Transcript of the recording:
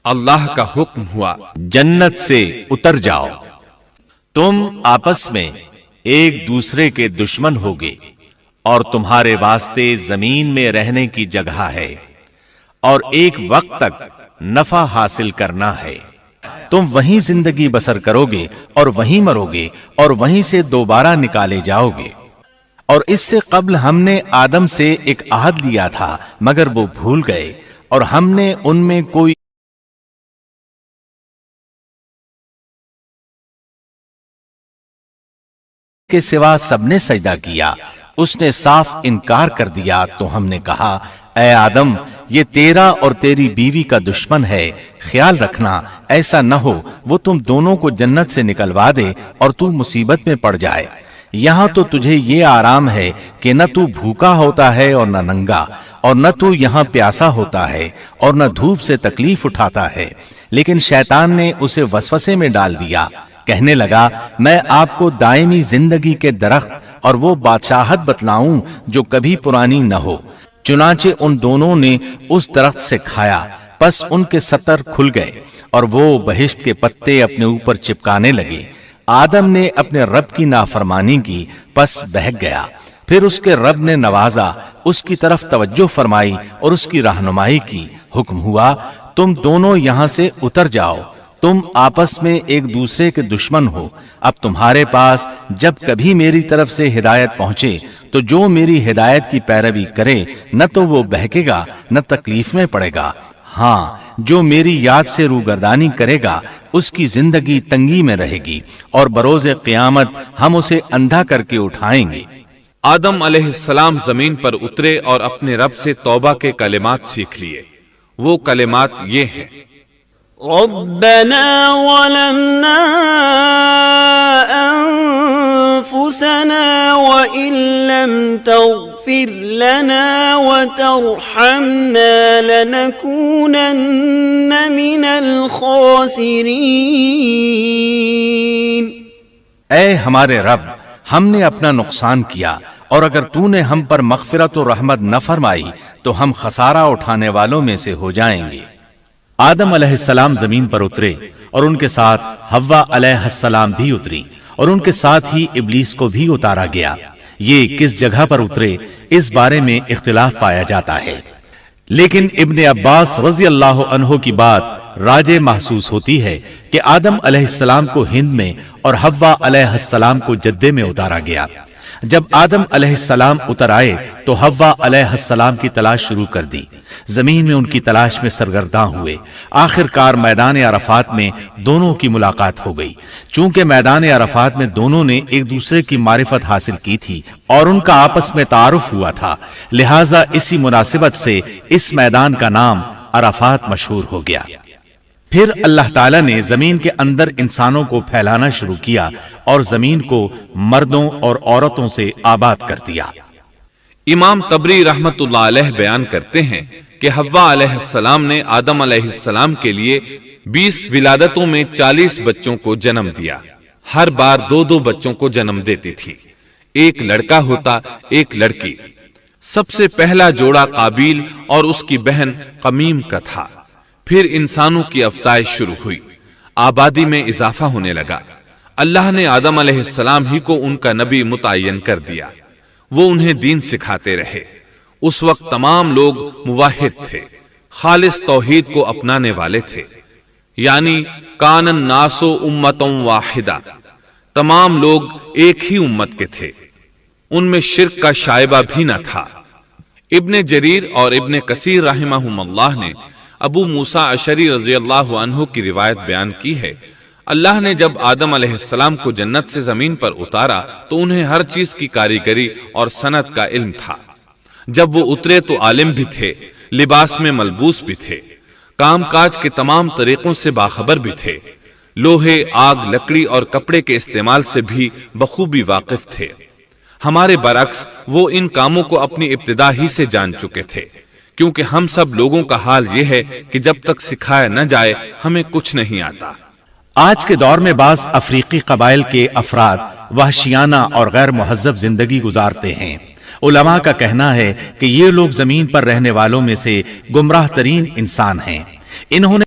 اللہ کا حکم ہوا، جنت سے اتر جاؤ، تم آپس میں ایک دوسرے کے دشمن ہوگے اور تمہارے واسطے زمین میں رہنے کی جگہ ہے اور ایک وقت تک نفع حاصل کرنا ہے۔ تم وہیں زندگی بسر کرو گے اور وہیں مرو گے اور وہیں سے دوبارہ نکالے جاؤ گے۔ اور اس سے قبل ہم نے آدم سے ایک عہد لیا تھا مگر وہ بھول گئے، اور ہم نے ان میں کوئی کے سوا سب نے سجدہ کیا، اس نے صاف انکار کر دیا۔ تو ہم نے کہا اے آدم، یہ تیرا اور تیری بیوی کا دشمن ہے، خیال رکھنا ایسا نہ ہو وہ تم دونوں کو جنت سے نکلوا دے اور تو مصیبت میں پڑ جائے۔ یہاں تو تجھے یہ آرام ہے کہ نہ تو بھوکا ہوتا ہے اور نہ ننگا، اور نہ تو یہاں پیاسا ہوتا ہے اور نہ دھوپ سے تکلیف اٹھاتا ہے۔ لیکن شیطان نے اسے وسوسے میں ڈال دیا، کہنے لگا میں آپ کو دائمی زندگی کے درخت اور وہ بادشاہت بتلاؤں جو کبھی پرانی نہ ہو۔ چنانچہ ان دونوں نے اس درخت سے کھایا، پس ان کے ستر کھل گئے اور وہ بہشت کے پتے اپنے اوپر چپکانے لگے۔ آدم نے اپنے رب کی نافرمانی کی، پس بہک گیا۔ پھر اس کے رب نے نوازا، اس کی طرف توجہ فرمائی اور اس کی رہنمائی کی۔ حکم ہوا تم دونوں یہاں سے اتر جاؤ، تم آپس میں ایک دوسرے کے دشمن ہو۔ اب تمہارے پاس جب کبھی میری طرف سے ہدایت پہنچے تو جو میری ہدایت کی پیروی کرے نہ تو وہ بہکے گا نہ تکلیف میں پڑے گا، ہاں جو میری یاد سے روگردانی کرے گا اس کی زندگی تنگی میں رہے گی، اور بروز قیامت ہم اسے اندھا کر کے اٹھائیں گے۔ آدم علیہ السلام زمین پر اترے اور اپنے رب سے توبہ کے کلمات سیکھ لیے۔ وہ کلمات یہ ہیں: ربنا ظلمنا أنفسنا وإن لم تغفر لنا وترحمنا لنكونن من الخاسرين۔ اے ہمارے رب، ہم نے اپنا نقصان کیا، اور اگر تو نے ہم پر مغفرت و رحمت نہ فرمائی تو ہم خسارہ اٹھانے والوں میں سے ہو جائیں گے۔ آدم علیہ السلام زمین پر اترے اور ان کے ساتھ حوا علیہ السلام بھی اتری، اور ان کے ساتھ ہی ابلیس کو بھی اتارا گیا۔ یہ کس جگہ پر اترے اس بارے میں اختلاف پایا جاتا ہے، لیکن ابن عباس رضی اللہ عنہ کی بات راجح محسوس ہوتی ہے کہ آدم علیہ السلام کو ہند میں اور حوا علیہ السلام کو جدے میں اتارا گیا۔ جب آدم علیہ السلام اتر آئے تو حوا علیہ السلام کی تلاش شروع کر دی، زمین میں ان کی تلاش میں سرگرداں ہوئے۔ آخر کار میدان عرفات میں دونوں کی ملاقات ہو گئی۔ چونکہ میدان عرفات میں دونوں نے ایک دوسرے کی معرفت حاصل کی تھی اور ان کا آپس میں تعارف ہوا تھا، لہٰذا اسی مناسبت سے اس میدان کا نام عرفات مشہور ہو گیا۔ پھر اللہ تعالیٰ نے زمین کے اندر انسانوں کو پھیلانا شروع کیا اور زمین کو مردوں اور عورتوں سے آباد کر دیا۔ امام طبری رحمت اللہ علیہ بیان کرتے ہیں کہ حوا علیہ السلام نے آدم علیہ السلام کے لیے 20 ولادتوں میں 40 بچوں کو جنم دیا۔ ہر بار 2 بچوں کو جنم دیتی تھی، ایک لڑکا ہوتا ایک لڑکی۔ سب سے پہلا جوڑا قابیل اور اس کی بہن قمیم کا تھا۔ پھر انسانوں کی افزائش شروع ہوئی، آبادی میں اضافہ ہونے لگا۔ اللہ نے آدم علیہ السلام ہی کو ان کا نبی متعین کر دیا۔ وہ انہیں دین سکھاتے رہے۔ اس وقت تمام لوگ موحد تھے، خالص توحید کو اپنانے والے تھے، یعنی کان الناس امۃ واحدہ، تمام لوگ ایک ہی امت کے تھے، ان میں شرک کا شائبہ بھی نہ تھا۔ ابن جریر اور ابن کثیر رحمہم اللہ نے ابو موسیٰ اشعری رضی اللہ عنہ کی روایت بیان کی ہے، اللہ نے جب آدم علیہ السلام کو جنت سے زمین پر اتارا تو انہیں ہر چیز کی کاریگری اور صنعت کا علم تھا۔ جب وہ اترے تو عالم بھی تھے، لباس میں ملبوس بھی تھے، کام کاج کے تمام طریقوں سے باخبر بھی تھے، لوہے، آگ، لکڑی اور کپڑے کے استعمال سے بھی بخوبی واقف تھے۔ ہمارے برعکس وہ ان کاموں کو اپنی ابتدا ہی سے جان چکے تھے، کیونکہ ہم سب لوگوں کا حال یہ ہے کہ جب تک سکھایا نہ جائے ہمیں کچھ نہیں آتا۔ آج کے دور میں بعض افریقی قبائل کے افراد وحشیانہ اور غیر مہذب زندگی گزارتے ہیں۔ علماء کا کہنا ہے کہ یہ لوگ زمین پر رہنے والوں میں سے گمراہ ترین انسان ہیں۔ انہوں نے